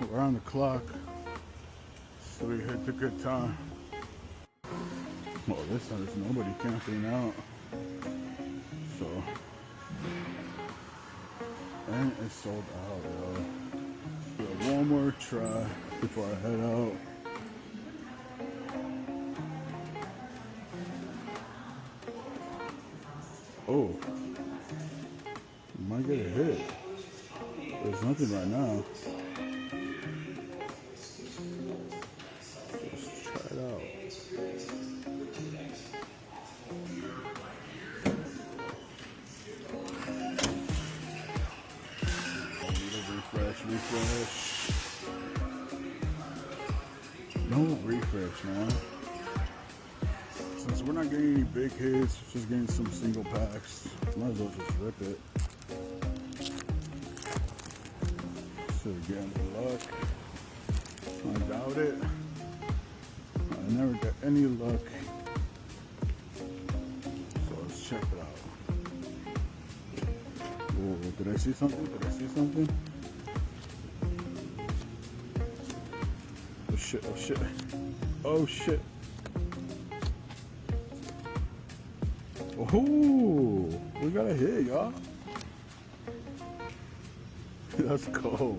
We're on the clock, so we hit the good time. Well, this time there's nobody camping out. So, and it's sold out, yo. So one more try before I head out. Oh, might get a hit. There's nothing right now. Let's try it out. Refresh. No refresh, man. Since we're not getting any big hits, just getting some single packs, might as well just rip it. So again, luck. I doubt it. I never get any luck. So let's check it out. Whoa, did I see something? Did I see something? Oh shit, oh shit. Oh shit. Oh, we got a hit, y'all. Let's go.